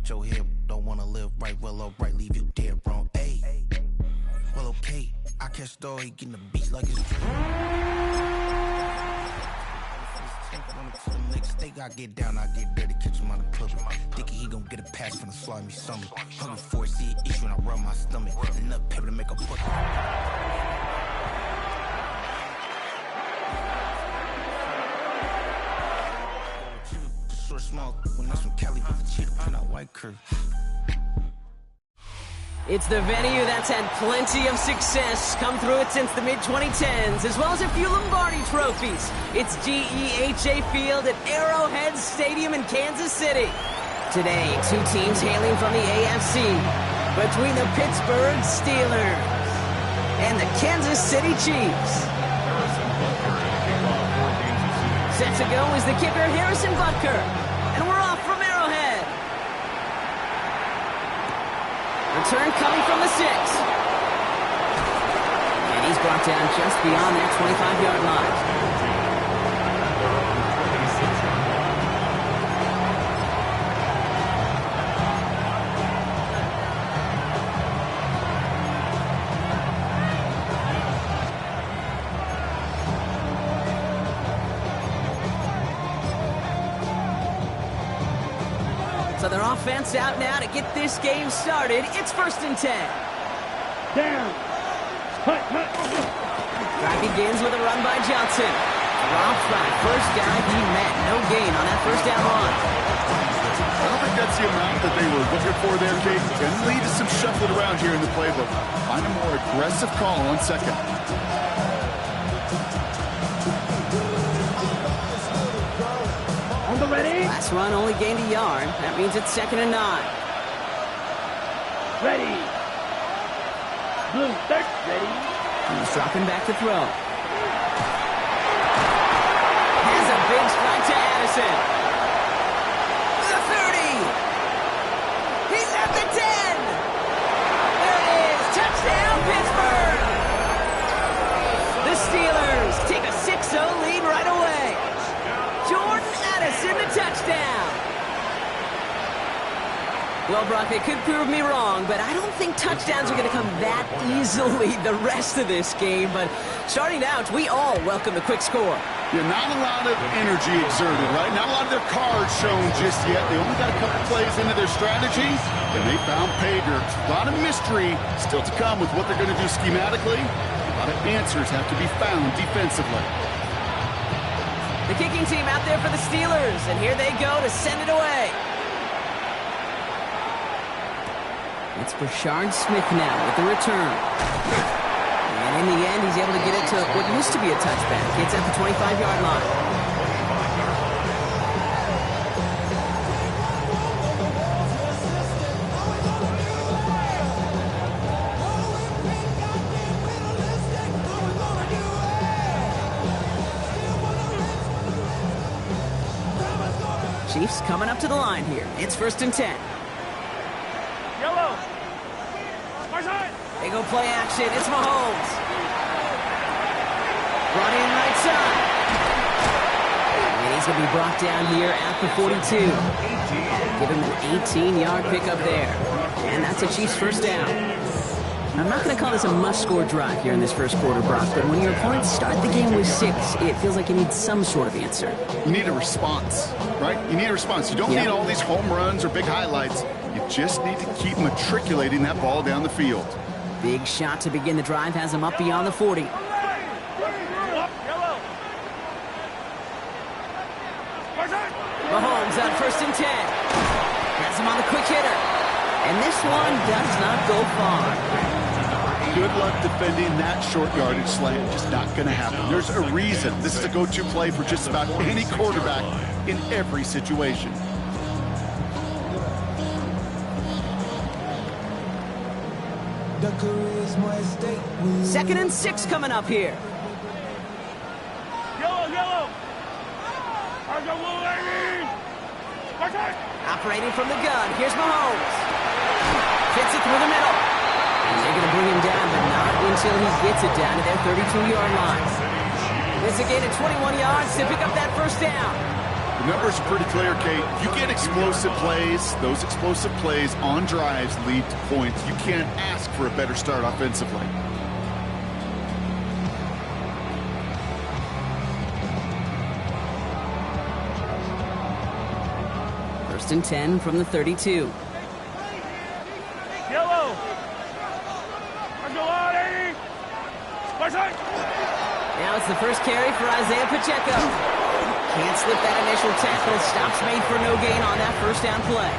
with your head. Don't wanna live right, well, alright, leave you dead wrong. Ayy, well, okay. I catch the dog, he getting the beat like it's true. Next steak, I get down, I get dirty, catch him on the public. Dickie, he gon' get a pass from the slimy stomach. Hungry for it, see it issue, and I rub my stomach. And nut pepper to make a bucket. Short, small, when that's from Cali, with the cheetah print out white curve. It's the venue that's had plenty of success come through it since the mid-2010s, as well as a few Lombardi trophies. It's GEHA Field at Arrowhead Stadium in Kansas City. Today, two teams hailing from the AFC, between the Pittsburgh Steelers and the Kansas City Chiefs. Set to go is the kicker, Harrison Butker, and we're off from Arrowhead. Return coming from the 6. And he's brought down just beyond that 25-yard line. So their offense out now to get this game started. It's 1st and 10. Down. Cut. Drive begins with a run by Johnson. Drops by first down. He met no gain on that first down run. I don't think that's the amount that they were looking for there, Kate. Going to lead to some shuffling around here in the playbook. Find a more aggressive call on second. Ready? Last run only gained a yard. That means it's 2nd and 9. Ready. Blue, third. Ready. He's dropping back to throw. Has a big strike to Addison. The 30. He's at the 10. There it is. Touchdown, Pittsburgh. The Steelers take a 6-0 lead right away. Jordan Addison, the touchdown. Well, Brock, they could prove me wrong, but I don't think touchdowns are going to come that easily the rest of this game. But starting out, we all welcome the quick score. Yeah, not a lot of energy exerted, right? Not a lot of their cards shown just yet. They only got a couple plays into their strategy, and they found pay dirt. A lot of mystery still to come with what they're going to do schematically. A lot of answers have to be found defensively. The kicking team out there for the Steelers, and here they go to send it away. It's Brashard Smith now with the return. And in the end, he's able to get it to what used to be a touchback. It's at the 25-yard line. Chiefs coming up to the line here. It's 1st and 10. Yellow. They go play action. It's Mahomes. Brought in right side. And he's going to be brought down here at the 42. Give him an 18-yard pickup there. And that's a Chiefs first down. I'm not going to call this a must-score drive here in this first quarter, Brock, but when your opponents start the game with 6, it feels like you need some sort of answer. You need a response, right? You need a response. You don't need all these home runs or big highlights. You just need to keep matriculating that ball down the field. Big shot to begin the drive has him up beyond the 40. Mahomes on 1st and 10. Has him on the quick hitter. And this one does not go far. Good luck defending that short yardage slant. Just not going to happen. There's a reason this is a go-to play for just about any quarterback in every situation. Second and 6 coming up here. Yellow. Operating from the gun. Here's Mahomes. Fits it through the middle. And they're going to bring him down, but not until he gets it down to their 32-yard line. It's a gain of 21 yards to pick up that first down. The numbers are pretty clear, Kate. If you get explosive plays, those explosive plays on drives lead to points. You can't ask for a better start offensively. First and 10 from the 32. Yellow. Let's go on, 80. Right side. Now it's the first carry for Isaiah Pacheco. Can't slip that initial tackle. Stops made for no gain on that first down play.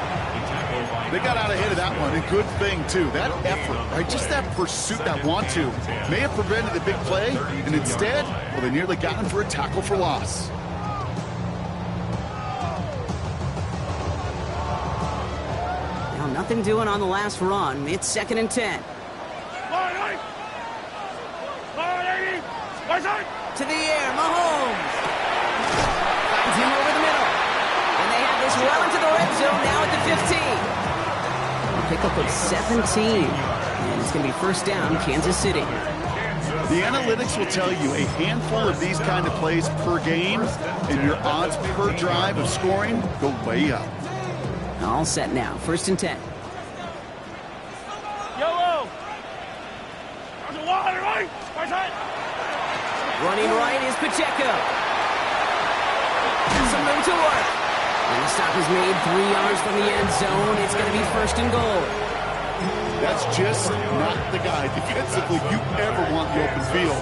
They got out ahead of that one. A good thing, too. That effort, right? Just that pursuit, that want-to, may have prevented the big play, and instead, well, they nearly got him for a tackle for loss. Now nothing doing on the last run. It's second and 10. To the air, Mahomes. Finds him over the middle. And they have this well into the red zone now at the 15. A pickup of 17. And it's going to be first down, Kansas City. The analytics will tell you a handful of these kind of plays per game, and your odds per drive of scoring go way up. All set now, first and 10. Yellow. There's a water, right? Right side. Running right is Pacheco. Some room to work. And the stop is made 3 yards from the end zone. It's going to be first and goal. That's just not the guy defensively you ever want in the open field.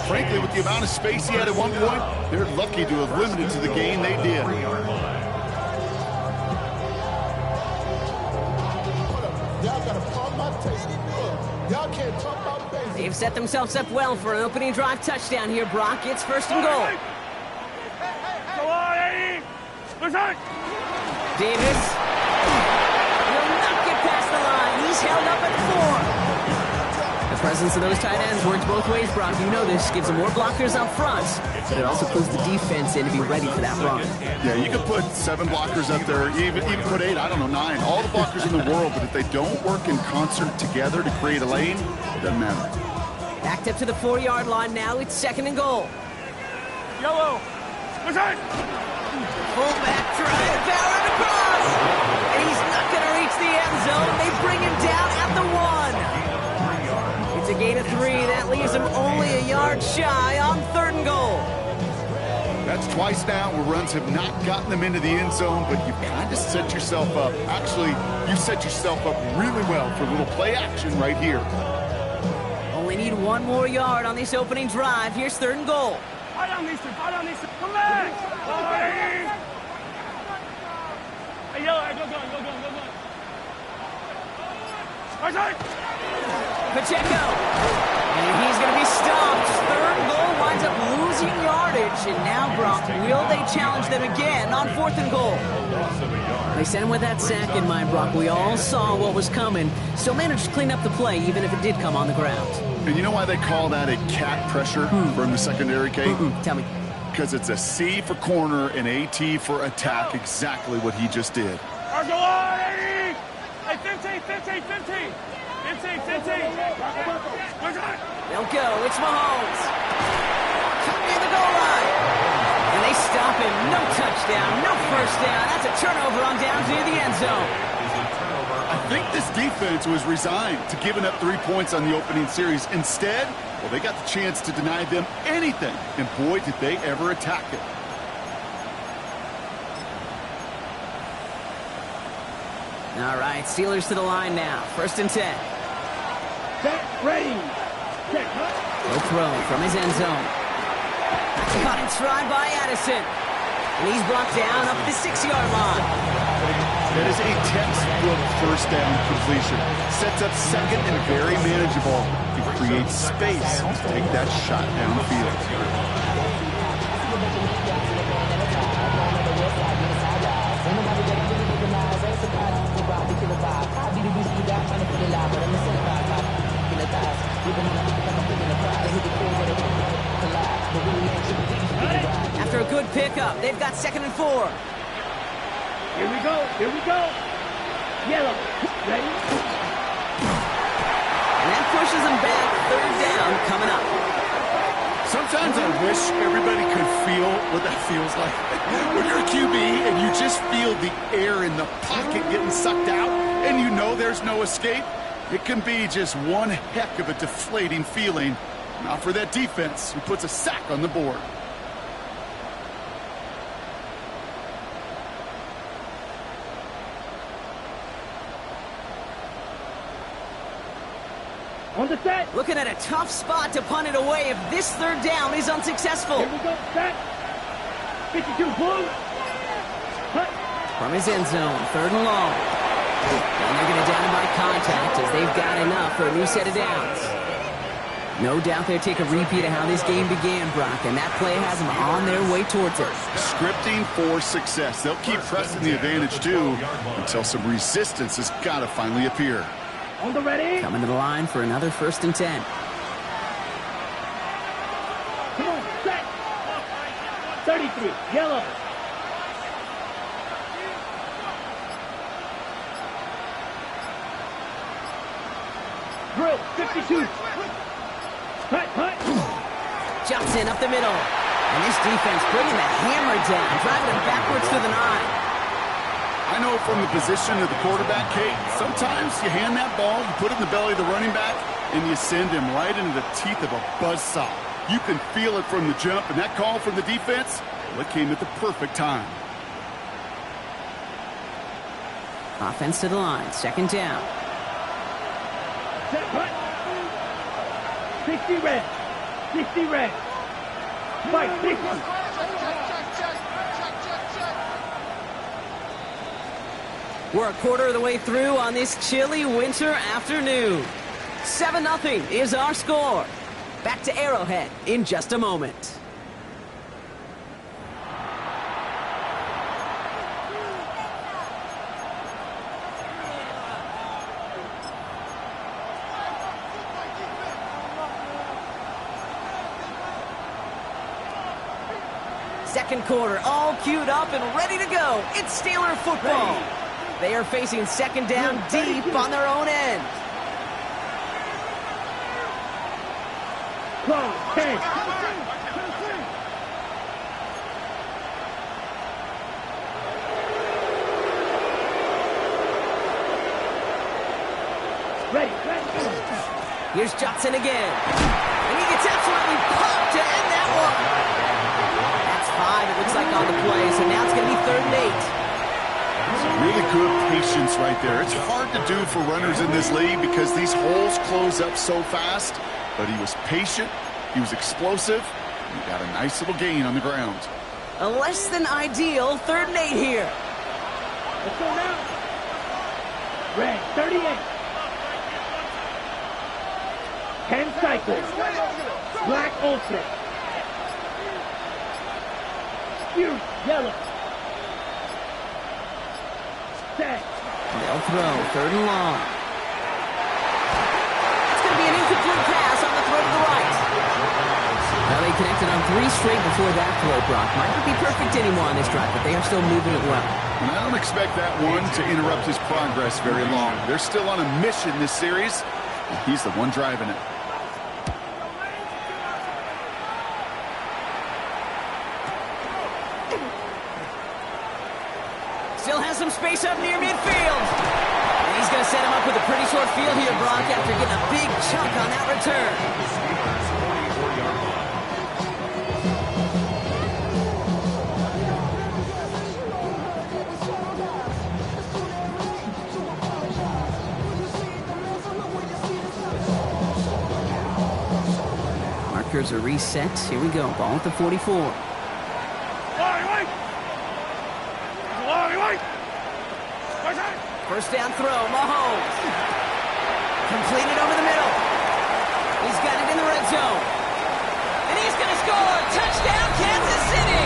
Frankly, with the amount of space he had at one point, they're lucky to have limited to the gain they did. Y'all gotta pump my taste. Y'all can't talk about basics. They've set themselves up well for an opening drive touchdown here, Brock. It's first and goal. Go on, 80. Right side. Davis will not get past the line. He's held up at 4. The presence of those tight ends works both ways, Brock. You know this. Gives them more blockers up front, but it also puts the defense in to be ready for that run. Yeah, you could put 7 blockers up there, even put 8, I don't know, 9. All the blockers in the world, but if they don't work in concert together to create a lane, it doesn't matter. Backed up to the 4-yard line now. It's second and goal. Yellow. Right side. Fullback trying powering across. And he's not going to reach the end zone. They bring him down at the 1. It's a gain of 3. That leaves him only a yard shy on third and goal. That's twice now where runs have not gotten them into the end zone, but you've kind of set yourself up. Actually, you set yourself up really well for a little play action right here. Only need 1 more yard on this opening drive. Here's third and goal. Fight on these two. Fight on these two. Come back. Hey, Yellow. Hey, go. Right side. Pacheco. And he's going to be stopped. Third and goal winds up losing yardage. And now, Brock, will they challenge them again on fourth and goal? They sent him with that sack in mind, Brock. We all saw what was coming. Still managed to clean up the play, even if it did come on the ground. And you know why they call that a cat pressure from the secondary, Kate? Tell me. Because it's a C for corner and a T for attack, exactly what he just did. Go on, 80. Hey, 15. 15. They'll go. It's Mahomes. Near the goal line. And they stop him. No touchdown. No first down. That's a turnover on downs near the end zone. I think this defense was resigned to giving up 3 points on the opening series. Instead, well, they got the chance to deny them anything. And boy, did they ever attack it. All right, Steelers to the line now. First and 10. Set, ready. Check. Will throw from his end zone. Caught in stride by Addison. And he's brought down up the 6-yard line. That is a textbook first down completion. Sets up second and very manageable. It creates space to take that shot downfield. After a good pickup, they've got second and 4. Here we go. Yellow. Ready? And that pushes them back. Third down coming up. Sometimes I wish everybody could feel what that feels like. When you're a QB and you just feel the air in the pocket getting sucked out and you know there's no escape, it can be just one heck of a deflating feeling. Not for that defense who puts a sack on the board. On the set. Looking at a tough spot to punt it away if this third down is unsuccessful. Here we go. Set. 52 blue. Cut. From his end zone, 3rd and long. And they're going to down him by contact as they've got enough for a new set of downs. No doubt they'll take a repeat of how this game began, Brock, and that play has them on their way towards it. Scripting for success. They'll keep pressing the advantage, too, until some resistance has got to finally appear. On the ready. Coming to the line for another 1st and 10. Come on, set. 33, yellow. Drill, 52. Hut. Johnson up the middle. And this defense bringing the hammer down, driving him backwards to the 9. I know from the position of the quarterback, Kate, sometimes you hand that ball, you put it in the belly of the running back, and you send him right into the teeth of a buzzsaw. You can feel it from the jump, and that call from the defense, well, it came at the perfect time. Offense to the line, 2nd down. Set, hut. 60 red. 60 red. Fight, 60. We're a quarter of the way through on this chilly winter afternoon. 7-0 is our score. Back to Arrowhead in just a moment. Second quarter, all queued up and ready to go. It's Steeler football. They are facing 2nd down deep on their own end. Close, 10. Ready. Here's Johnson again. And he gets absolutely popped to end that one. That's 5, it looks like, on the play. So now it's going to be 3rd and 8. Really good patience right there. It's hard to do for runners in this league because these holes close up so fast. But he was patient, he was explosive, and he got a nice little gain on the ground. A less than ideal 3rd and 8 here. Let's go now. Red, 38. 10 cycles. Black Olsen. Huge, yellow. Set. They'll throw 3rd and long. It's going to be an incomplete pass on the throw to the right. Well, they connected on 3 straight before that throw, Brock. Might not be perfect anymore on this drive, but they are still moving it well. And I don't expect that one to interrupt his progress very long. They're still on a mission this series, and he's the one driving it. Still has some space up near midfield. And he's going to set him up with a pretty short field here, Brock, after getting a big chunk on that return. Markers are reset. Here we go. Ball at the 44. First down throw, Mahomes. Completed over the middle. He's got it in the red zone. And he's going to score. Touchdown, Kansas City.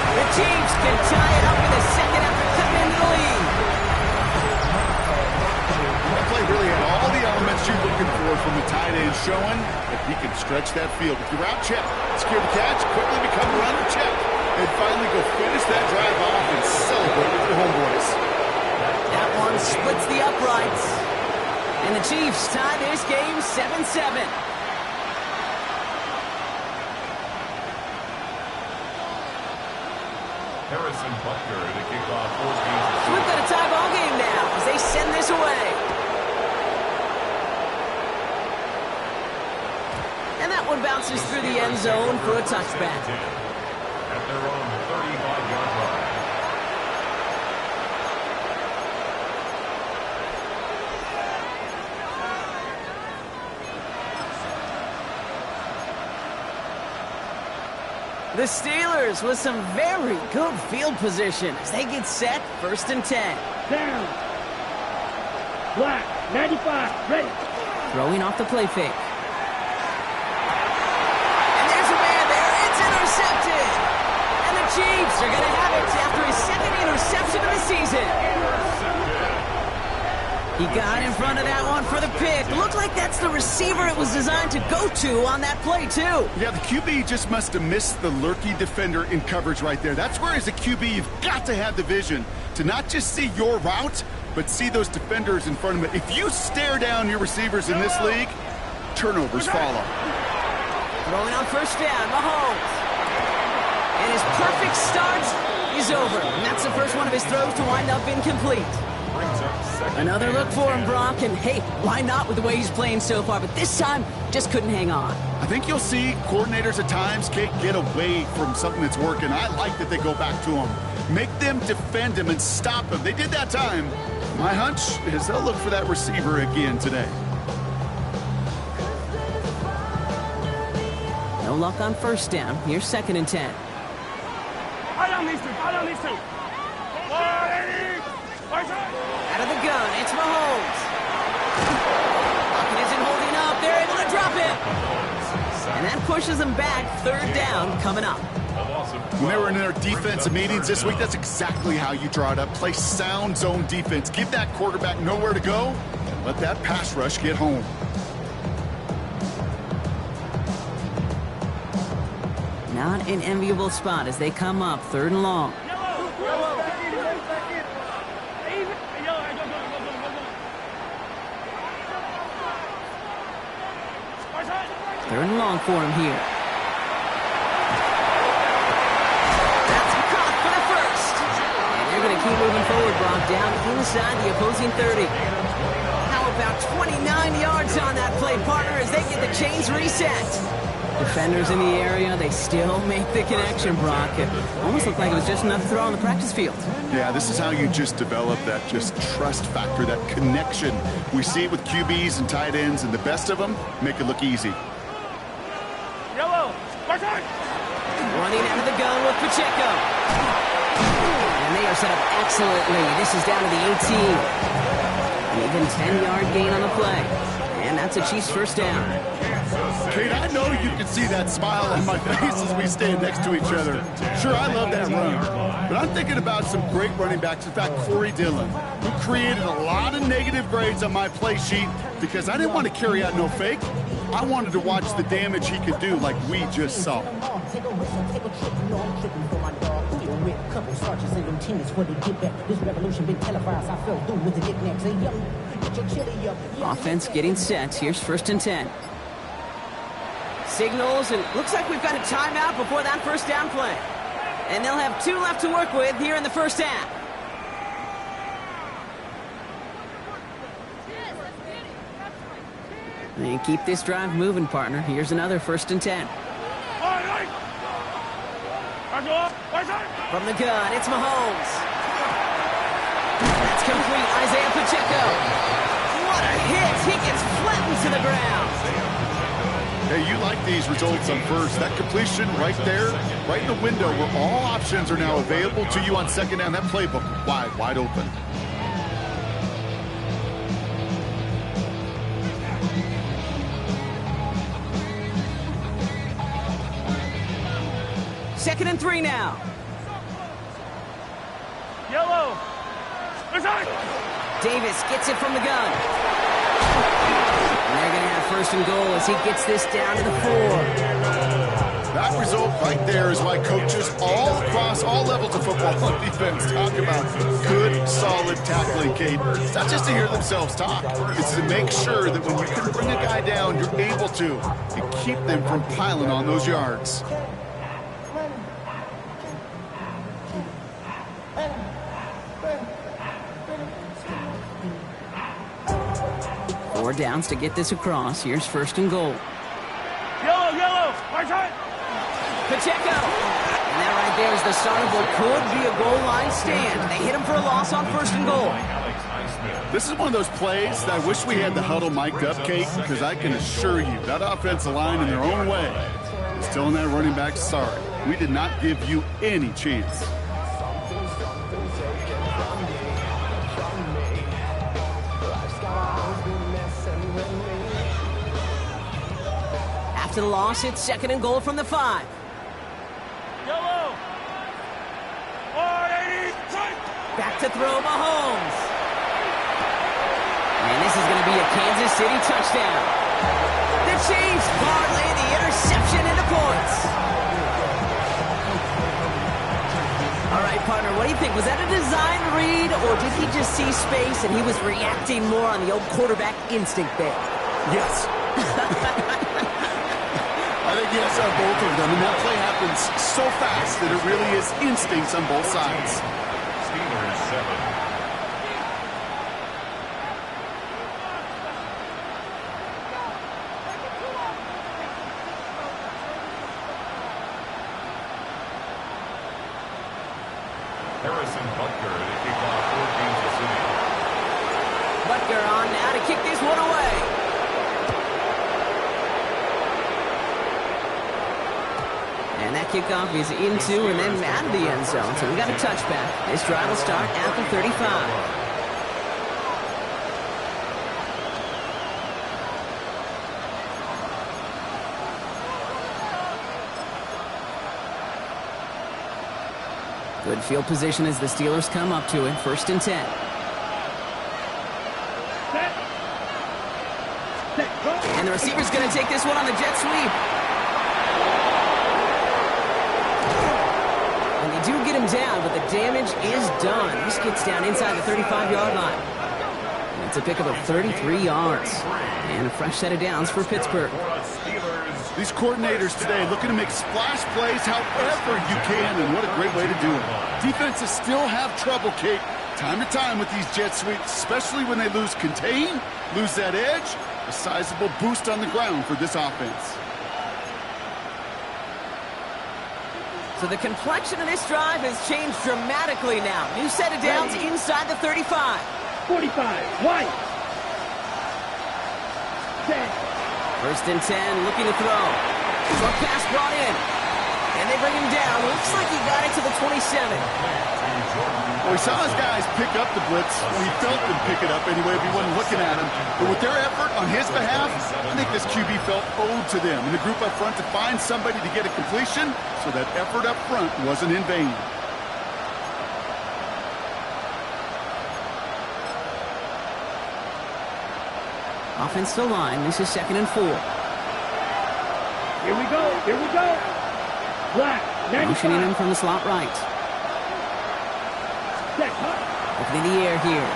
The Chiefs can tie it up in a second after cutting into the lead. That play really had all the elements you're looking for from the tight end, showing that he can stretch that field. With your route check, secure the catch, quickly become a runner check, and finally go finish that drive off and celebrate with your homeboys. That one splits the uprights. And the Chiefs tie this game 7-7. Harrison Butker to kick off 14th. So we've got a tie ball game now as they send this away. And that one bounces through the end zone for a touchback. At their own 35-yard line. The Steelers with some very good field position as they get set, 1st and 10. Down. Black, 95, ready. Throwing off the play fake. And there's a man there. It's intercepted. And the Chiefs are going to have it after his 2nd interception of the season. He got in front of that one for the pick. Looked like that's the receiver it was designed to go to on that play, too. Yeah, the QB just must have missed the lurky defender in coverage right there. That's where, as a QB, you've got to have the vision to not just see your route, but see those defenders in front of it. If you stare down your receivers in this league, turnovers follow. Throwing on 1st down, Mahomes. And his perfect start is over. And that's the first one of his throws to wind up incomplete. Another look for him, Brock, and hey, why not with the way he's playing so far? But this time, just couldn't hang on. I think you'll see coordinators at times can't get away from something that's working. I like that they go back to him. Make them defend him and stop him. They did that time. My hunch is they'll look for that receiver again today. No luck on 1st down. Here's 2nd and 10. Out on these two. Out of the gun, it's Mahomes. Lockett isn't holding up. They're able to drop it. And that pushes them back. 3rd down coming up. When they were in their defensive meetings this week, that's exactly how you draw it up. Play sound zone defense. Give that quarterback nowhere to go. And let that pass rush get home. Not an enviable spot as they come up 3rd and long. Third and long for him here. That's caught for the 1st. And they're going to keep moving forward, Brock, down inside the opposing 30. How about 29 yards on that play, partner, as they get the chains reset. Defenders in the area, they still make the connection, Brock. It almost looked like it was just enough to throw on the practice field. Yeah, this is how you just develop that just trust factor, that connection. We see it with QBs and tight ends, and the best of them make it look easy. Running out of the gun with Pacheco. And they are set up excellently. This is down to the 18. An even 10-yard gain on the play. And that's a Chiefs 1st down. Kate, I know you can see that smile on my face as we stand next to each other. Sure, I love that run. But I'm thinking about some great running backs. In fact, Corey Dillon, who created a lot of negative grades on my play sheet because I didn't want to carry out no fake. I wanted to watch the damage he could do like we just saw. Offense getting set. Here's 1st and 10. Signals, and looks like we've got a timeout before that 1st down play. And they'll have 2 left to work with here in the 1st half. They keep this drive moving, partner. Here's another 1st and 10. From the gun, it's Mahomes. That's complete. Isaiah Pacheco. What a hit. He gets flattened to the ground. Hey, you like these results on 1st. That completion right there, right in the window where all options are now available to you on 2nd down. That playbook wide open. Second and 3 now. Yellow. Davis gets it from the gun. And they're going to have 1st and goal as he gets this down to the 4. That result right there is why coaches all across all levels of football on defense talk about good, solid tackling, Kate. It's not just to hear themselves talk. It's to make sure that when you can bring a guy down, you're able to and keep them from piling on those yards. 4 downs to get this across. Here's 1st and goal. Yellow, yellow. Hard time. Pacheco. And that right there is the start of what could be a goal line stand. They hit him for a loss on 1st and goal. This is one of those plays that I wish we had the huddle mic'd up, Kate, because I can assure you that offensive line in their own way is telling that running back, sorry, we did not give you any chance. After the loss, it's 2nd and goal from the 5. Yellow. 180. Back to throw Mahomes. And this is going to be a Kansas City touchdown. The Chiefs parlay the interception into points. All right, partner, what do you think? Was that a design read, or did he just see space and he was reacting more on the old quarterback instinct there? Yes. I think yes on both of them, and that play happens so fast that it really is instincts on both sides. Steelers 7. Harrison Butker to kick off for Kansas City. Butker on now to kick this one away. And that kickoff is into and then out of the end zone. So we got a touchback. This drive will start at the 35. Good field position as the Steelers come up to it. 1st and 10. And the receiver's going to take this one on the jet sweep. And they do get him down, but the damage is done. This gets down inside the 35-yard line. And it's a pickup of 33 yards. And a fresh set of downs for Pittsburgh. These coordinators today looking to make splash plays however you can, and what a great way to do it. Defenses still have trouble, Kate, time to time with these jet sweeps, especially when they lose contain, lose that edge, a sizable boost on the ground for this offense. So the complexion of this drive has changed dramatically now. New set of downs inside the 35. 45, White. 10. 1st and 10, looking to throw. Short pass brought in. And they bring him down. Looks like he got it to the 27. Well, he saw his guys pick up the blitz. Well, he felt them pick it up anyway if he wasn't looking at him. But with their effort on his behalf, I think this QB felt owed to them and the group up front to find somebody to get a completion, so that effort up front wasn't in vain. Offensive line. This is 2nd and 4. Here we go. Here we go. Black. 95. Motioning him from the slot right. Set. Up in the air here.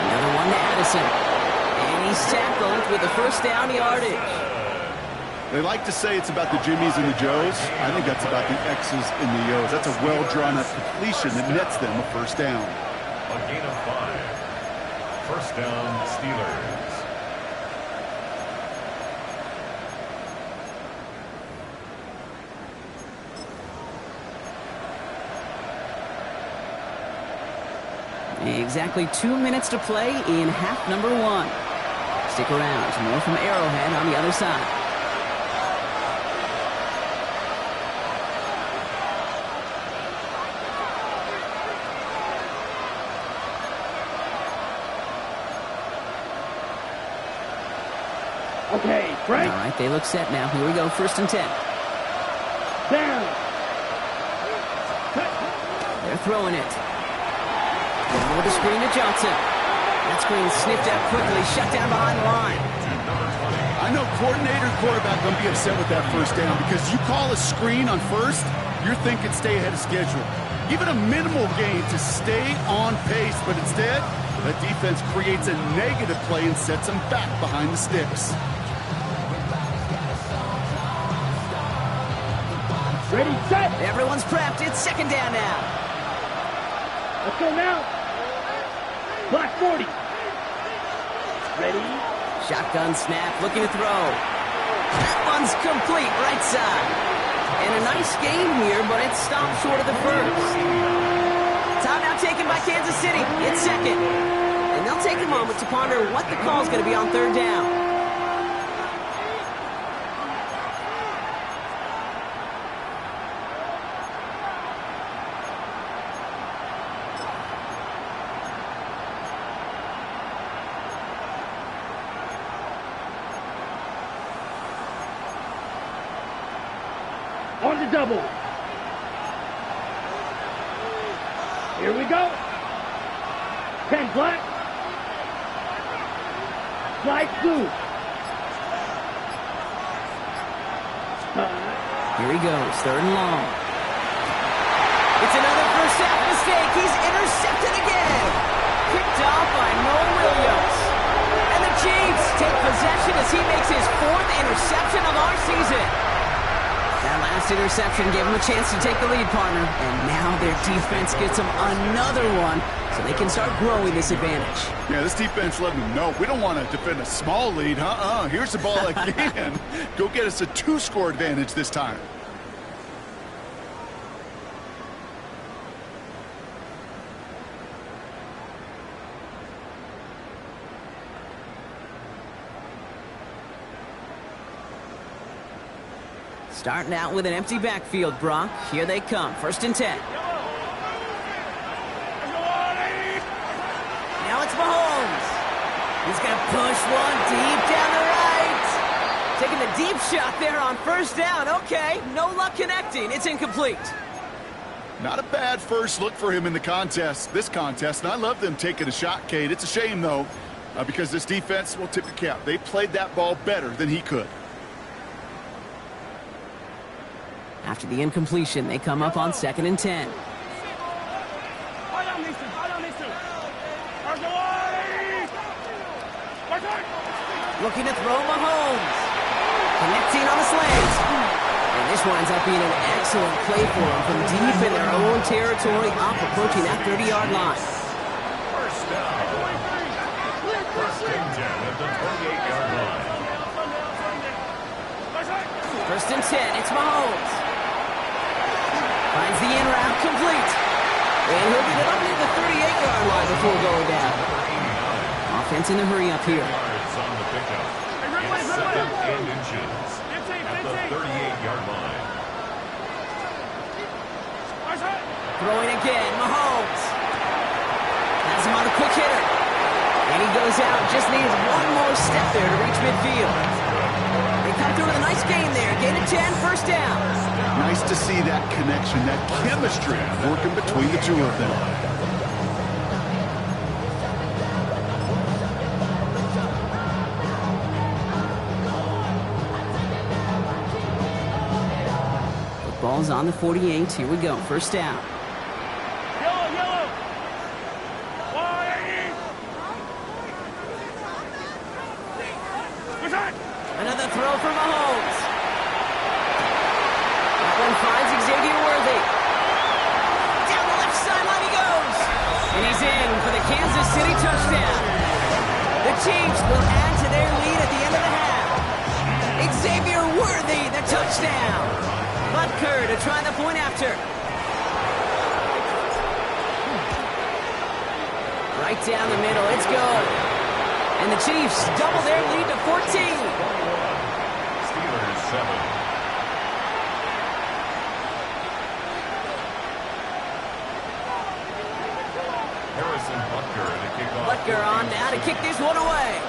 Another one to Addison. And he's tackled with the 1st down yardage. They like to say it's about the Jimmies and the Joes. I think that's about the X's and the O's. That's a well-drawn-up completion that nets them a 1st down. A gain of 5. 1st down, Steelers. Exactly 2 minutes to play in half number 1. Stick around. More from Arrowhead on the other side. Okay, Frank. All right, they look set now. Here we go, 1st and 10. Down. They're throwing it. Going with the screen to Johnson. That screen sniffed out quickly, shut down behind the line. I know coordinator and quarterback going to be upset with that 1st down, because you call a screen on 1st, you're thinking stay ahead of schedule. Even a minimal gain to stay on pace, but instead, the defense creates a negative play and sets them back behind the sticks. Ready, set. Everyone's prepped. It's 2nd down now. Let's go now. Black 40. ready. Shotgun snap, looking to throw. That one's complete, right side. And a nice game here, but it stopped short of the first. Timeout taken by Kansas City. It's second. And they'll take a moment to ponder what the call's going to be on third down. On the double. Here we go. 10 black. Slide blue. Here he goes, third and long. It's another first half mistake. He's intercepted again. Picked off by Noah Williams. And the Chiefs take possession as he makes his fourth interception of our season. That last interception gave him a chance to take the lead, partner. And now their defense gets them another one so they can start growing this advantage. Yeah, this defense letting them know we don't want to defend a small lead. Here's the ball again. Go get us a 2-score advantage this time. Starting out with an empty backfield, Brock. Here they come. First and 10. Now it's Mahomes. He's going to push one deep down the right. Taking the deep shot there on first down. Okay, no luck connecting. It's incomplete. Not a bad first look for him in the contest, this contest. And I love them taking a shot, Cade. It's a shame, though, because this defense will tip your cap. They played that ball better than he could. After the incompletion, they come up on second and 10. Looking to throw Mahomes. Connecting on the slant. And this winds up being an excellent play for them from deep in their own territory, up approaching that 30-yard line. First down. First and 10 at the 28-yard line. First and 10, it's Mahomes. Finds the in route, complete. And he'll get it up near the 38-yard line before going down. Offense in the hurry up here. Yards on the pickup. It's second and inches at the 38-yard line. Throwing again, Mahomes. Has him on the quick hitter. And he goes out, just needs one more step there to reach midfield. They come through with a nice gain there. Gain of 10, first down. Nice to see that connection, that chemistry working between the two of them. The ball's on the 48. Here we go. First down. Yellow. Another throw for Mahomes. That one finds Xavier Worthy. Down the left sideline he goes. And he's in for the Kansas City touchdown. The Chiefs will add to their lead at the end of the half. Xavier Worthy, the touchdown. Butker to try the point after. Right down the middle, it's good. And the Chiefs double their lead to 14. Steelers 7. Harrison Butker to kick off. Butker on now to kick this one away.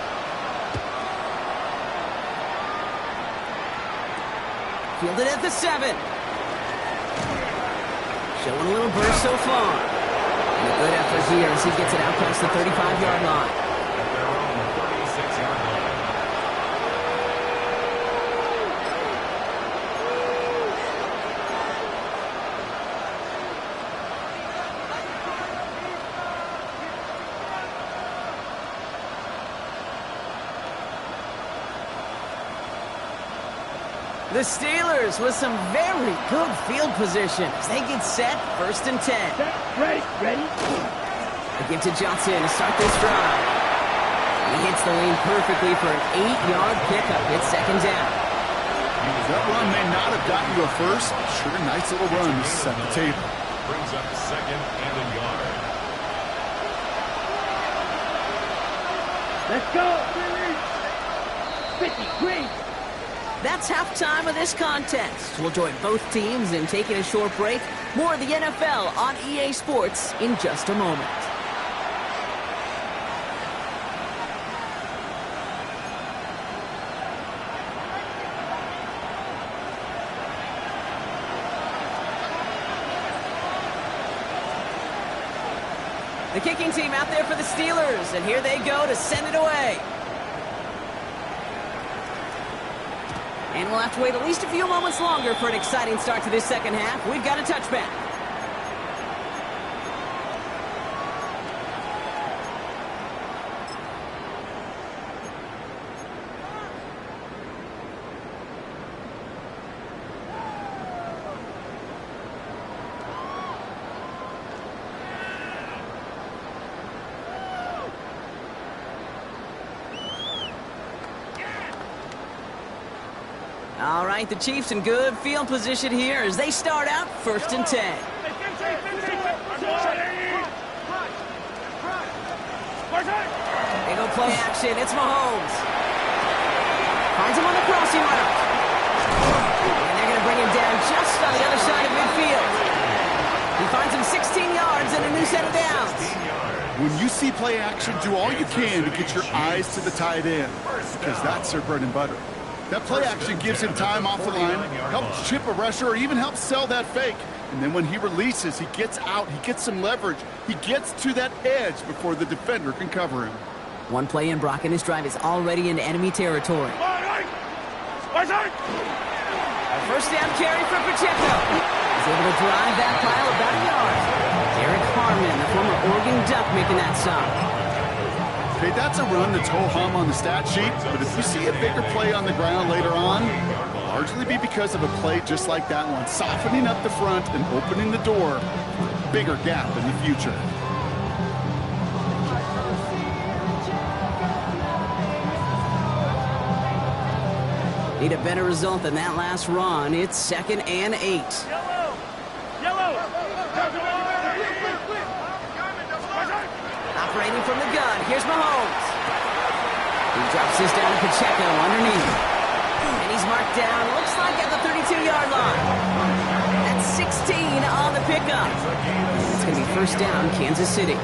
Fielded at the 7. Showing a little burst so far. And a good effort here as he gets it out past the 35-yard line. At their own 36-yard line. The Steelers with some very good field position as they get set, first and 10. Set, ready. They give to Johnson to start this drive. He hits the lane perfectly for an 8-yard pickup. It's second down. That run may not have gotten you a first. Sure, nice little run to set the table. Brings up second and a yard. Let's go. 53. That's halftime of this contest. We'll join both teams in taking a short break. More of the NFL on EA Sports in just a moment. The kicking team out there for the Steelers, and here they go to send it away. And we'll have to wait at least a few moments longer for an exciting start to this second half. We've got a touchback. All right, the Chiefs in good field position here as they start out 1st and 10. They go play action. It's Mahomes. Finds him on the crossing route. And they're going to bring him down just on the other side of midfield. He finds him 16 yards and a new set of downs. When you see play action, do all you can to get your eyes to the tight end, because that's their bread and butter. That play action gives him time off the line, helps chip a rusher, or even helps sell that fake. And then when he releases, he gets out, he gets some leverage. He gets to that edge before the defender can cover him. One play in, Brock, and his drive is already into enemy territory. A first down carry for Pacheco. He's able to drive that pile about a yard. Eric Harmon, the former Oregon Duck, making that stop. Okay, that's a run that's ho-hum on the stat sheet, but if you see a bigger play on the ground later on, it'll largely be because of a play just like that one, softening up the front and opening the door for a bigger gap in the future. Need a better result than that last run. It's 2nd and 8. Operating from the gun, here's Mahomes. He drops this down to Pacheco underneath. And he's marked down, looks like at the 32-yard line. That's 16 on the pickup. It's going to be first down, Kansas City.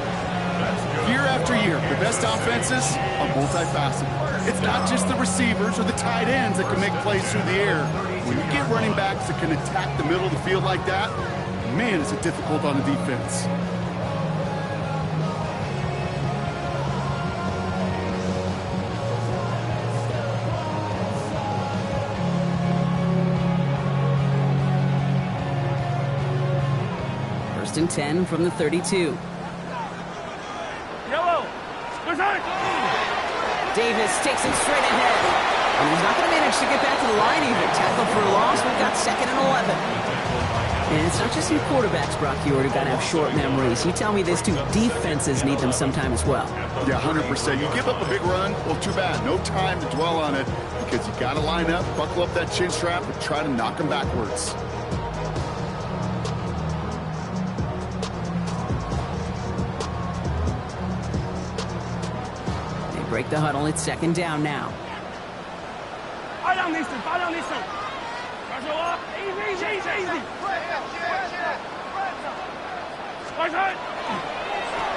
Year after year, the best offenses are multifaceted. It's not just the receivers or the tight ends that can make plays through the air. When you get running backs that can attack the middle of the field like that, man, is it difficult on the defense. First and 10 from the 32. Davis takes it straight ahead. And he's not going to manage to get back to the line even. Tackle for a loss. We've got 2nd and 11. And it's not just some quarterbacks, Brock Huard, who got to have short memories. You tell me this too, defenses need them sometime as well. Yeah, 100%. You give up a big run, well, too bad. No time to dwell on it because you got to line up, buckle up that chin strap, and try to knock them backwards. Break the huddle. It's 2nd down now.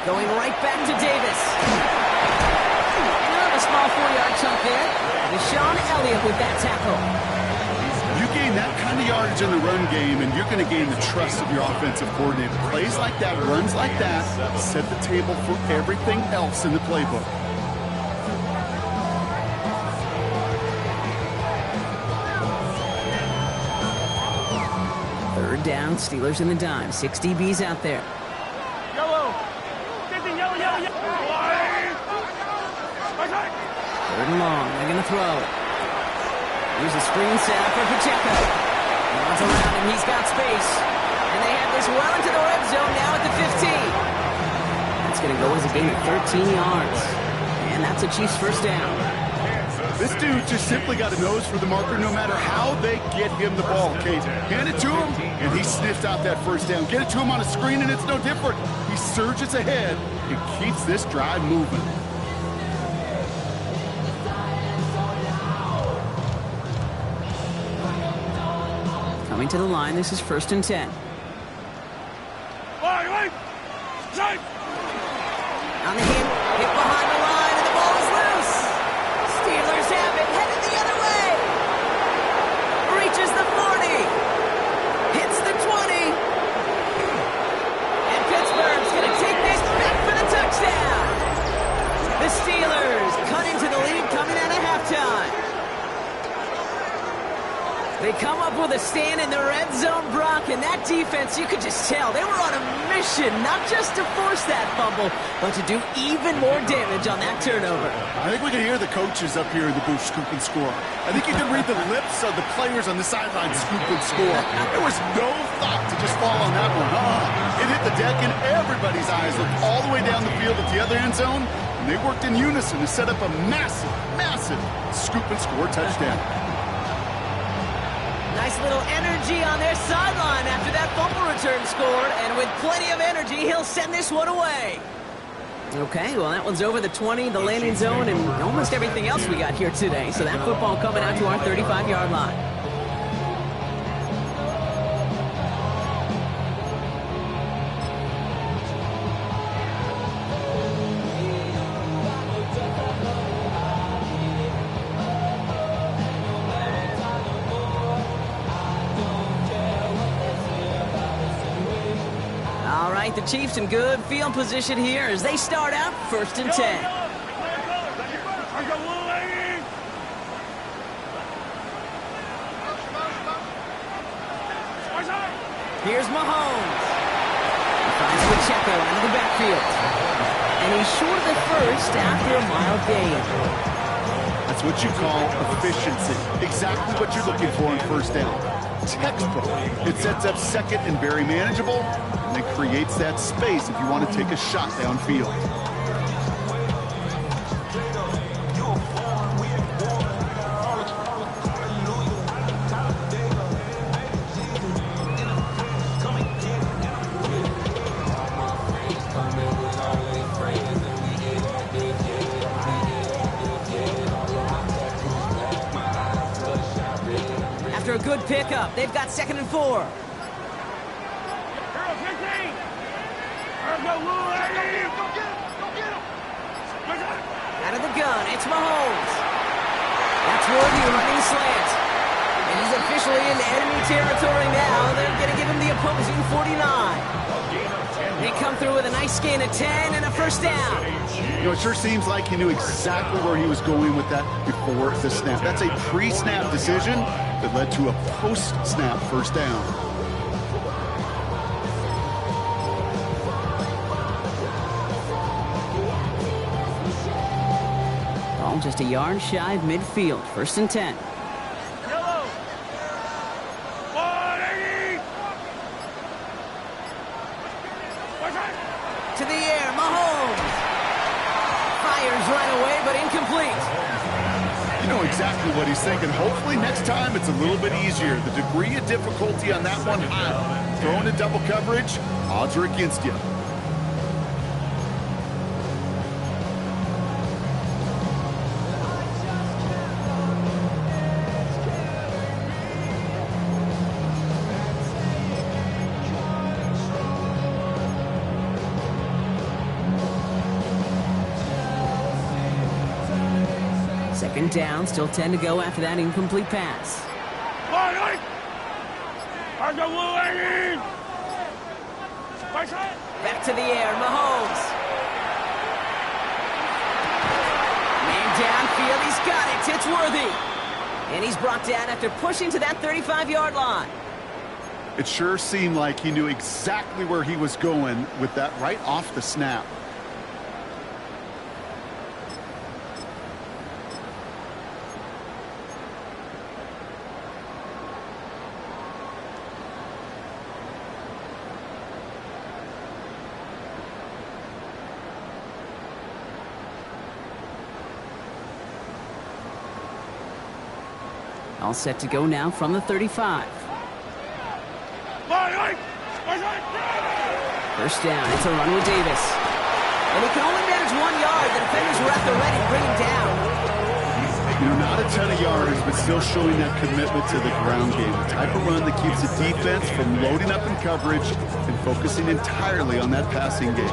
Going right back to Davis. And a small 4-yard chunk there. Deshaun Elliott with that tackle. You gain that kind of yardage in the run game, and you're going to gain the trust of your offensive coordinator. Plays like that, runs like that, set the table for everything else in the playbook. Third down, Steelers in the dime. 6 DBs out there. Third and long. They're going to throw. Here's a screen set for Pacheco. He runs around and he's got space. And they have this well into the red zone now at the 15. That's going to go as a gain of 13 yards. And And that's a Chiefs first down. This dude just simply got a nose for the marker no matter how they get him the ball, Kate. Hand it to him, and he sniffs out that first down. Get it to him on a screen, and it's no different. He surges ahead and keeps this drive moving. Coming to the line, this is 1st and 10. On the hit behind the line, and the ball is loose. Steelers have it, headed the other way. Reaches the 40. Hits the 20. And Pittsburgh's going to take this back for the touchdown. The Steelers cut into the lead coming out of halftime. They come up with a stand in the red zone, Brock, and that defense, you could just tell, they were on a mission, not just to force that fumble, but to do even more damage on that turnover. I think we can hear the coaches up here in the booth scoop and score. I think you can read the lips of the players on the sideline scoop and score. There was no thought to just fall on that one. It hit the deck, and everybody's eyes looked all the way down the field at the other end zone, and they worked in unison to set up a massive, massive scoop and score touchdown. Nice little energy on their sideline after that fumble return scored, and with plenty of energy, he'll send this one away. Okay, well, that one's over the 20, the landing zone, and almost everything else we got here today. So that football coming out to our 35-yard line. The Chiefs in good field position here as they start out 1st and 10. Here's Mahomes. He finds Pacheco out of the backfield. And he's short of the first after a mild gain. That's what you call efficiency. Exactly what you're looking for in 1st down. Textbook. It sets up 2nd and very manageable, and it creates that space if you want to take a shot downfield. After a good pickup, they've got 2nd and 4. Out of the gun, it's Mahomes. That's Worthy running slant. And he's officially in enemy territory now. They're going to give him the opposing 49. They come through with a nice gain of 10 and a 1st down. You know, it sure seems like he knew exactly where he was going with that before the snap. That's a pre-snap decision that led to a post-snap 1st down. Ball just a yard shy of midfield. 1st and 10. To the air, Mahomes. Fires right away, but incomplete. You know exactly what he's thinking. Hopefully next time it's a little bit easier. The degree of difficulty on that one high. Throwing in double coverage, odds are against you. Second down, still 10 to go after that incomplete pass. Back to the air, Mahomes. Man downfield, he's got it. It's Worthy. And he's brought down after pushing to that 35-yard line. It sure seemed like he knew exactly where he was going with that right off the snap. All set to go now from the 35. First down, it's a run with Davis. And he can only manage 1 yard. The defenders were at the ready to bring him down. Not a ton of yards, but still showing that commitment to the ground game. The type of run that keeps the defense from loading up in coverage and focusing entirely on that passing game.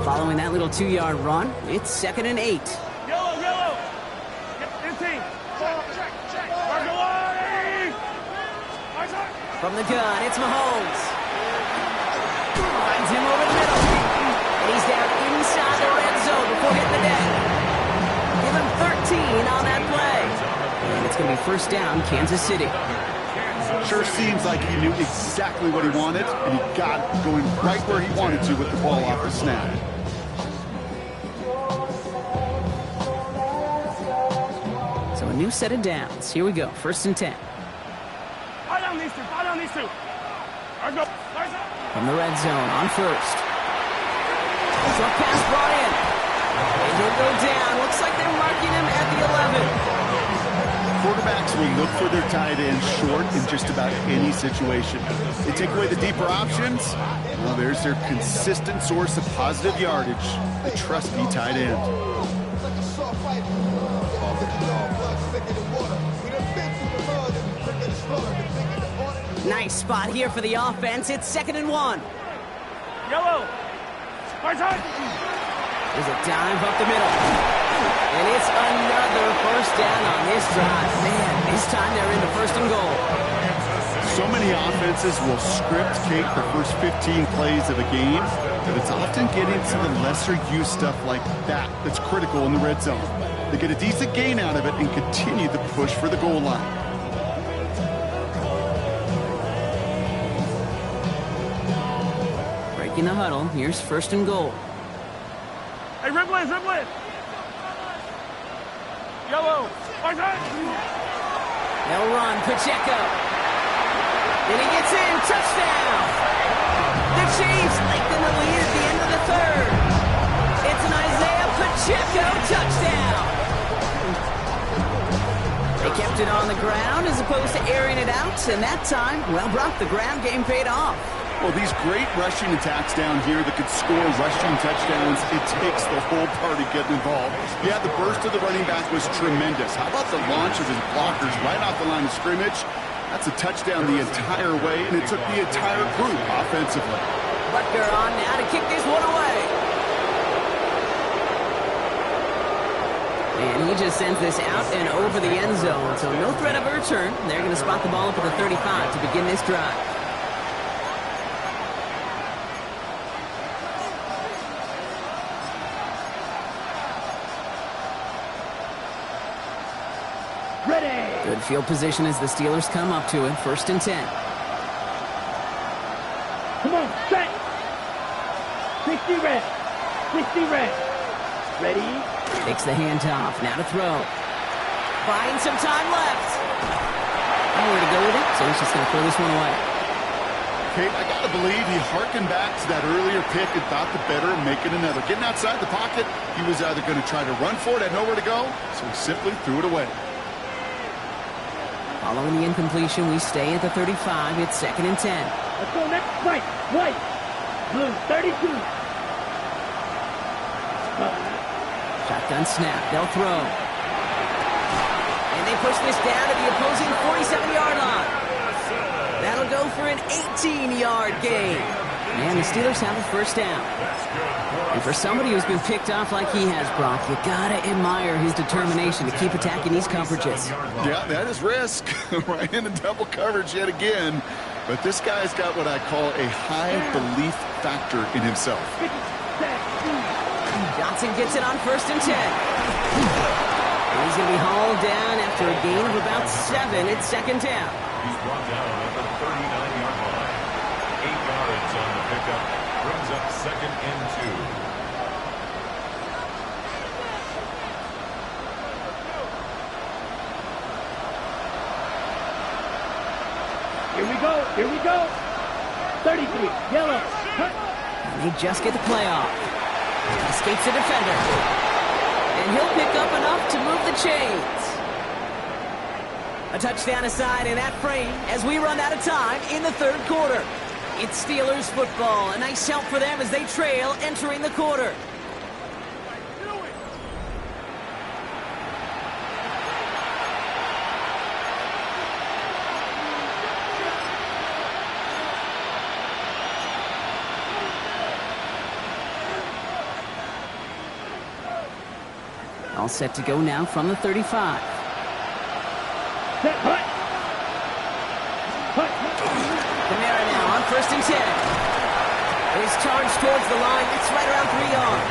Following that little 2-yard run, it's 2nd and 8. Yellow. Get 15. Check. From the gun, it's Mahomes. Finds him over the middle. And he's down inside the red zone before hitting the deck. Give him 13 on that play. And it's going to be first down, Kansas City. Sure seems like he knew exactly what he wanted, and he got it going right where he wanted to with the ball off the snap. So a new set of downs. Here we go, 1st and 10. Fire down these two. From the red zone on 1st. Short pass brought in. And he'll go down. Looks like they're marking him at the 11. Quarterbacks will look for their tight end short in just about any situation. They take away the deeper options. Well, there's their consistent source of positive yardage, the trusty tight end. Nice spot here for the offense. It's 2nd and 1. Yellow. There's a dive up the middle. And it's another first down on this drive. Man, this time they're into 1st and goal. So many offenses will script Kate the first 15 plays of a game, but it's often getting to the lesser used stuff like that that's critical in the red zone. They get a decent gain out of it and continue the push for the goal line. Breaking the huddle, here's 1st and goal. Hey, Ripley. Yellow. They'll run, Pacheco. And he gets in, touchdown. The Chiefs lengthen the lead at the end of the 3rd. It's an Isaiah Pacheco touchdown. They kept it on the ground as opposed to airing it out, and that time, well, Brock, the ground game paid off. Well, these great rushing attacks down here that could score rushing touchdowns, it takes the whole party getting involved. Yeah, the burst of the running back was tremendous. How about the launch of his blockers right off the line of scrimmage? That's a touchdown the entire way, and it took the entire group offensively. Butker on now to kick this one away. And he just sends this out and over the end zone. So no threat of a return. They're going to spot the ball up at the 35 to begin this drive. Good field position as the Steelers come up to it. 1st and 10. Come on, set. 60 red. Ready? Takes the handoff. Now to throw. Buying some time left. Nowhere to go with it, so he's just going to throw this one away. Okay, I got to believe he harkened back to that earlier pick and thought the better of making another. Getting outside the pocket, he was either going to try to run for it, had nowhere to go, so he simply threw it away. Following the incompletion, we stay at the 35. It's 2nd and 10. Let's go next. White. Blue, 32. Shotgun snap. They'll throw. And they push this down to the opposing 47-yard line. That'll go for an 18-yard gain. And the Steelers have a first down. And for somebody who's been picked off like he has, Brock, you gotta admire his determination to keep attacking these coverages. Yeah, that is risk. Right into double coverage yet again. But this guy's got what I call a high belief factor in himself. Johnson gets it on 1st and 10. And he's going to be hauled down after a gain of about 7. It's 2nd down. He's brought down at the 39-yard line. 8 yards on the pickup. Brings up 2nd and 2. Here we go. 33, yellow. Cut. And they just get the play off. Escapes the defender. And he'll pick up enough to move the chains. A touchdown aside in that frame as we run out of time in the third quarter. It's Steelers football. A nice help for them as they trail entering the quarter. All set to go now from the 35. Set, hut. Hut. Kamara now on 1st and 10. Is charged towards the line. It's right around 3 yards.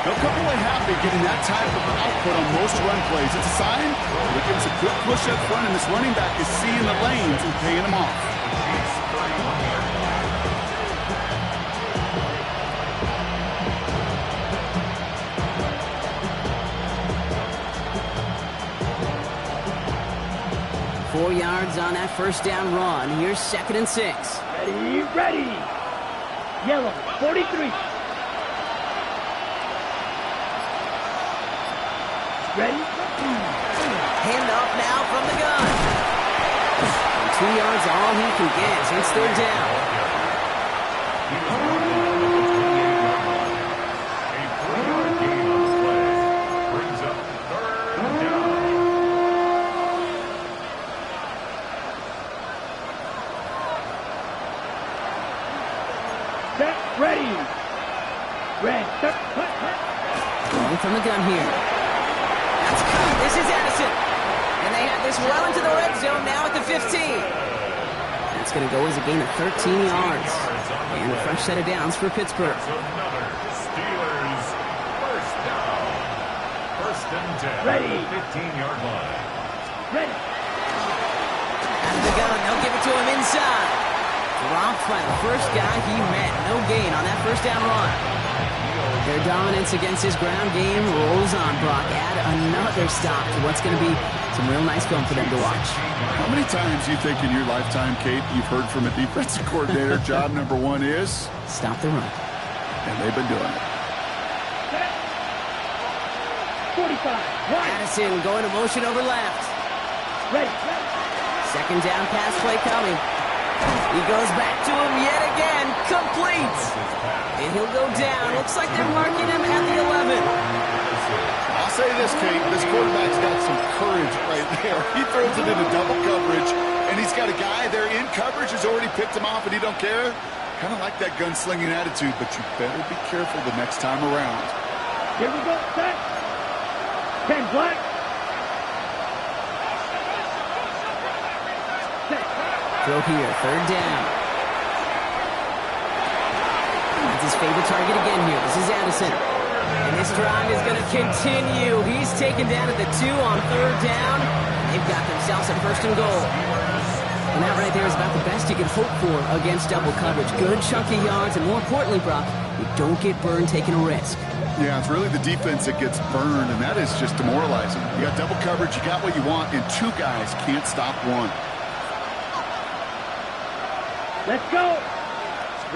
They'll come away happy getting that type of output on most run plays. It's a sign that it gives a good push up front, and this running back is seeing the lanes and paying them off. 4 yards on that first down run. Here's 2nd and 6. Ready, ready. Yellow, 43. Ready? Hand off now from the gun. And 2 yards all he can get. It's 3rd down. A 3-yard gain on the play. Brings up 3rd down. Set, ready. Red, set, hut, hut. Going from the gun here. That's caught. This is Addison. And they have this well into the red zone now at the 15. That's going to go as a gain of 13 yards. And a fresh set of downs for Pittsburgh. That's another Steelers first down. 1st and 10. Ready. 15-yard line. Ready. Out of the gun. They'll give it to him inside. Dropped by the first guy he met. No gain on that first down run. Their dominance against his ground game rolls on, Brock. Add another stop to what's going to be some real nice film for them to watch. How many times do you think in your lifetime, Kate, you've heard from a defensive coordinator, job number 1 is? Stop the run. And they've been doing it. Set. 45. Right. Addison going to motion over left. Ready. 2nd down pass play coming. He goes back to him yet again. Complete. And he'll go down. Looks like they're marking him at the 11. I'll say this, Kate. This quarterback's got some courage right there. He throws it into double coverage, and he's got a guy there in coverage who's already picked him off, and he don't care. Kind of like that gunslinging attitude, but you better be careful the next time around. Here we go. Set. 10 black. Set. Throw here. 3rd down. That's his favorite target again here. This is Addison. And this drive is going to continue. He's taken down at the 2 on 3rd down. They've got themselves a 1st and goal. And that right there is about the best you can hope for against double coverage. Good chunky yards, and more importantly, Brock, you don't get burned taking a risk. Yeah, it's really the defense that gets burned, and that is just demoralizing. You got double coverage, you got what you want, and 2 guys can't stop one. Let's go.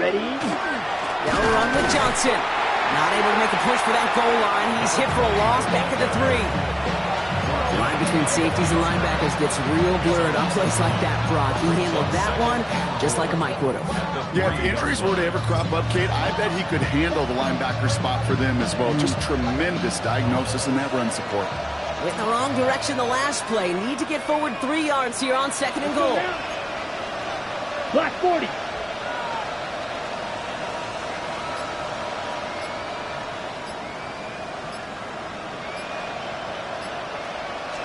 Ready. They'll run with Johnson. Not able to make a push for that goal line. He's hit for a loss back at the 3. The line between safeties and linebackers gets real blurred on plays like that, Brock. He handled that one just like a Mike would have. Yeah, if injuries were to ever crop up, Kate, I bet he could handle the linebacker spot for them as well. Just tremendous diagnosis in that run support. Went in the wrong direction the last play. Need to get forward 3 yards here on 2nd and goal. Black 40.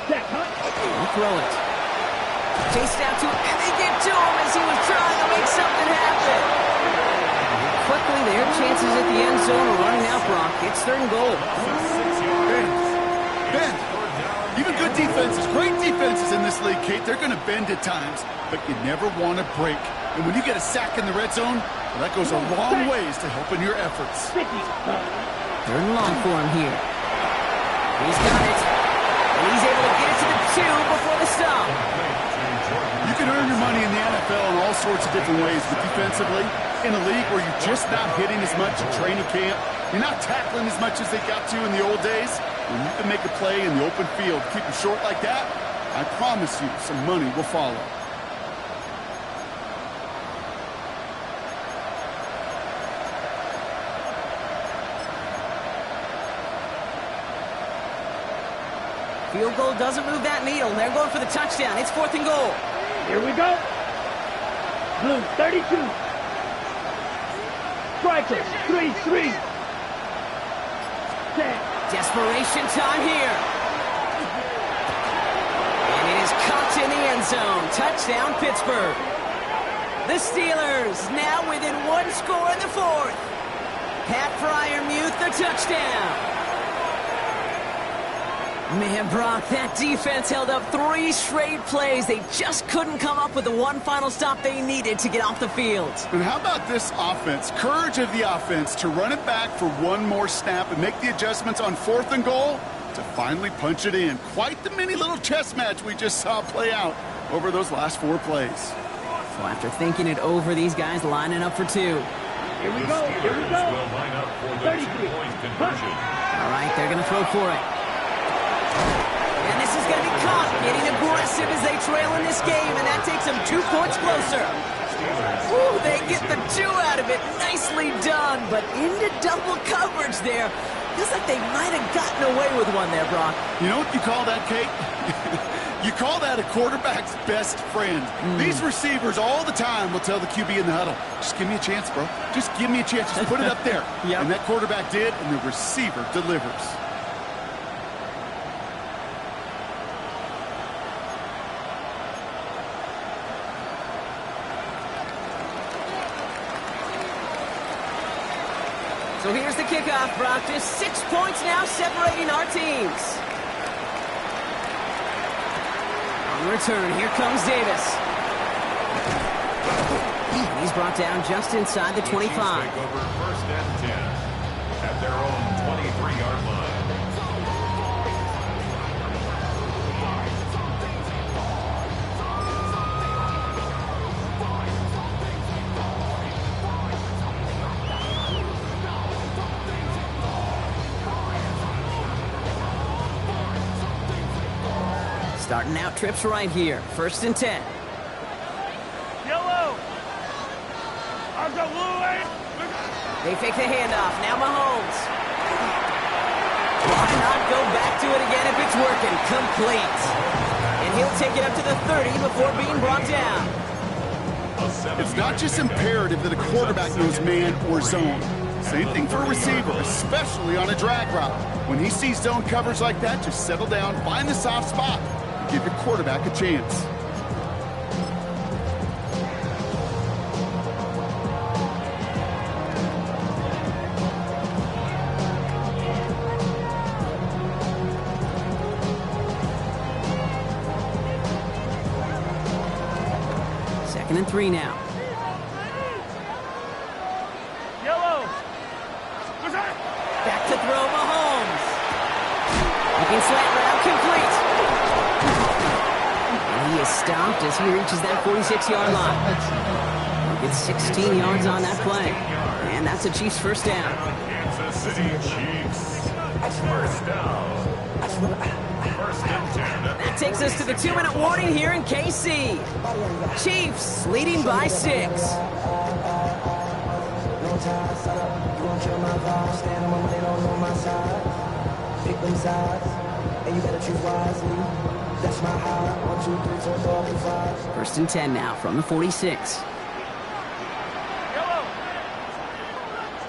Set, hut. They'll throw it. Chased out to him, and they get to him as he was trying to make something happen. Quickly, their chances at the end zone are running out, Brock. It's 3rd and goal. Ben, even good defenses, great defenses in this league, Kate, they're going to bend at times, but you never want to break. And when you get a sack in the red zone, well, that goes a long ways to helping your efforts. 50. 3rd and long for him here. He's got it. And he's able to get it to the 2 before the stop. You can earn your money in the NFL NFL in all sorts of different ways, but defensively, in a league where you're just not hitting as much in training camp, you're not tackling as much as they got to in the old days, when you can make a play in the open field, keep them short like that, I promise you some money will follow. Field goal doesn't move that needle. They're going for the touchdown. It's 4th and goal. Here we go. Blue 32. Strikers 3-3. Set. Desperation time here. And it is caught in the end zone. Touchdown, Pittsburgh. The Steelers now within 1 score in the 4th. Pat Freiermuth, the touchdown. Man, Brock, that defense held up 3 straight plays. They just couldn't come up with the one final stop they needed to get off the field. And how about this offense? Courage of the offense to run it back for one more snap and make the adjustments on 4th and goal to finally punch it in. Quite the mini little chess match we just saw play out over those last 4 plays. So after thinking it over, these guys lining up for 2. Here we go. Here we go. Will line up for the 2-point conversion. All right, they're going to throw for it. And this is going to be caught, getting aggressive as they trail in this game, and that takes them 2 points closer. Ooh, they get the 2 out of it. Nicely done, but into double coverage there. Feels like they might have gotten away with one there, Brock. You know what you call that, Kate? You call that a quarterback's best friend. These receivers all the time will tell the QB in the huddle, just give me a chance, bro. Just give me a chance. Just put it up there. Yep. And that quarterback did, and the receiver delivers. So here's the kickoff, Brock. Just 6 points now separating our teams. On return, here comes Davis. He's brought down just inside the 25. Take over 1st and 10 at their own 23-yard line. Starting out trips right here. 1st and 10. Yellow. I'll go blue, eh? They fake the handoff. Now Mahomes. Why not go back to it again if it's working? Complete. And he'll take it up to the 30 before being brought down. It's not just imperative that a quarterback knows man or zone. Same thing for a receiver, especially on a drag route. When he sees zone coverage like that, just settle down, find the soft spot, and give your quarterback a chance. Second and 3 now. Yellow. What's that? Back to throw Mahomes. Looking slant route, complete. And he is stopped as he reaches that 46-yard line. Gets 16 yards on that play. And that's a Chiefs first down. Kansas City Chiefs. First down. 1st and 10. That takes us to the 2-minute warning here in KC. Chiefs leading by 6. First and 10 now from the 46. Yellow.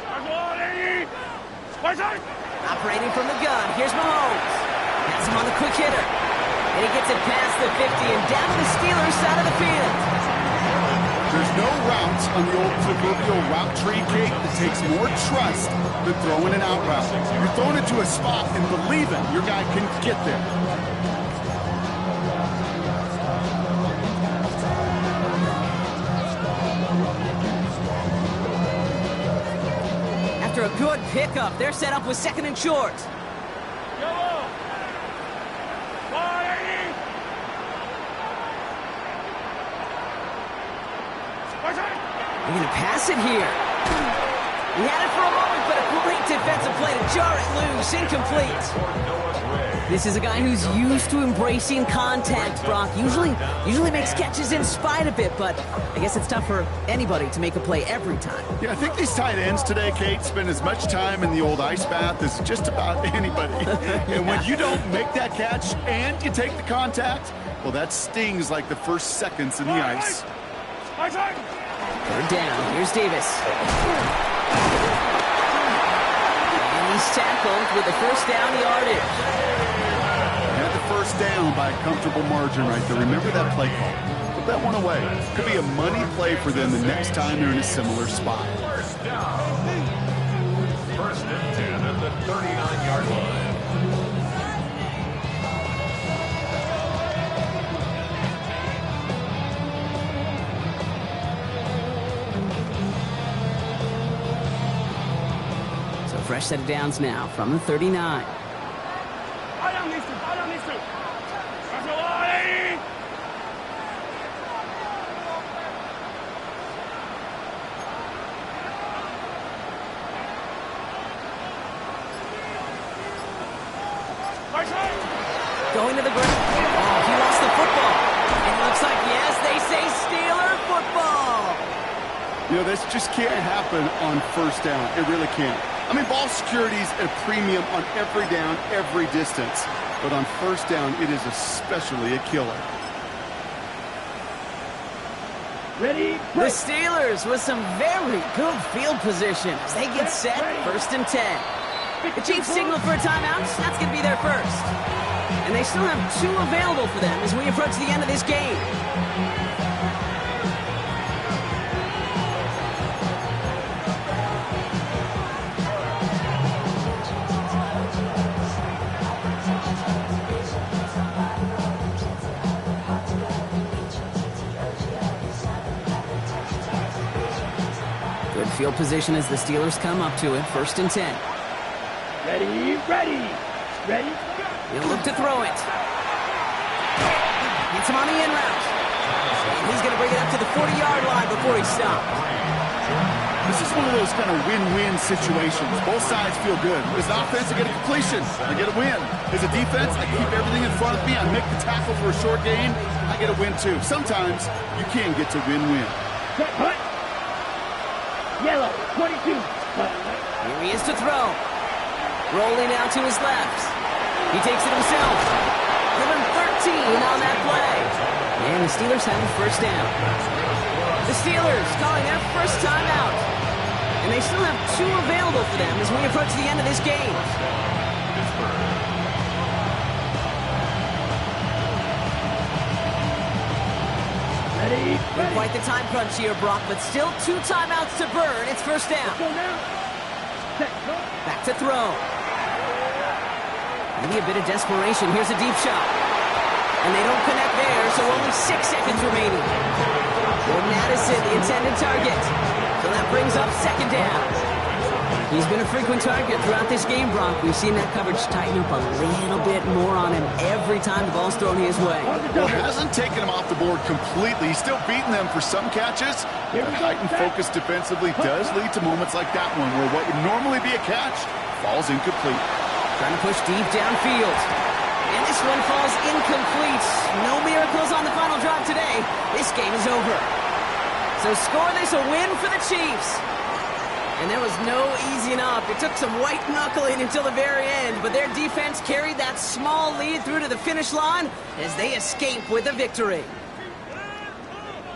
I'll go on, eh? What's that? Operating from the gun, here's Mahomes. Has him on the quick hitter. And he gets it past the 50 and down to the Steelers side of the field. There's no route on the old proverbial route tree, Kate, that takes more trust than throwing an out route. You're throwing it to a spot and believing your guy can get there. After a good pickup, they're set up with 2nd and short. Yellow. Go on, eh? They're going to pass it here. He had it for a moment, but a great defensive play to jar it loose. Incomplete. This is a guy who's used to embracing contact, Brock. Usually makes catches in spite of it, but I guess it's tough for anybody to make a play every time. Yeah, I think these tight ends today, Kate, spend as much time in the old ice bath as just about anybody. And when you don't make that catch and you take the contact, well, that stings like the first seconds in the ice. Third down. Here's Davis. And he's tackled with the first down yardage. Had the first down by a comfortable margin right there. Remember that play call. Put that one away. Could be a money play for them the next time they're in a similar spot. First down. First and 10 at the 39-yard line. Fresh set of downs now from the 39. Going to the ground. Oh, he lost the football. And it looks like, yes, they say Steeler football. You know, this just can't happen on first down. It really can't. I mean, ball security's a premium on every down, every distance. But on first down, it is especially a killer. Ready? The Steelers with some very good field position as they get set, first and 10. The Chiefs signal for a timeout. That's going to be their first. And they still have 2 available for them as we approach the end of this game. Good field position as the Steelers come up to it, first and 10. Ready? He'll look to throw it. Gets him on the in route. And he's going to bring it up to the 40-yard line before he stops. This is one of those kind of win-win situations. Both sides feel good. As an offense, I get a completion. I get a win. As a defense, I keep everything in front of me. I make the tackle for a short gain. I get a win, too. Sometimes you can get to win-win. Hut. Yellow, 22. Here he is to throw. Rolling out to his left. He takes it himself. Given 13 on that play. And the Steelers have a first down. The Steelers calling their first timeout. And they still have 2 available for them as we approach the end of this game. Ready? Quite the time crunch here, Brock, but still 2 timeouts to burn. It's first down. Go now. Set, go. Back to throw. Maybe a bit of desperation. Here's a deep shot. And they don't connect there, so only 6 seconds remaining. Jordan Addison, the intended target. So that brings up second down. He's been a frequent target throughout this game, Brock. We've seen that coverage tighten up a little bit more on him every time the ball's thrown his way. Well, hasn't taken him off the board completely. He's still beating them for some catches. The heightened focus defensively does lead to moments like that one, where what would normally be a catch falls incomplete. Trying to push deep downfield. And this one falls incomplete. No miracles on the final drive today. This game is over. So scoreless, a win for the Chiefs. And there was no easing up. It took some white knuckling until the very end, but their defense carried that small lead through to the finish line as they escape with a victory.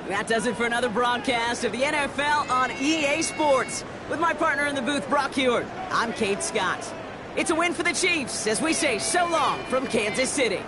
That does it for another broadcast of the NFL on EA Sports. With my partner in the booth, Brock Huard, I'm Kate Scott. It's a win for the Chiefs as we say so long from Kansas City.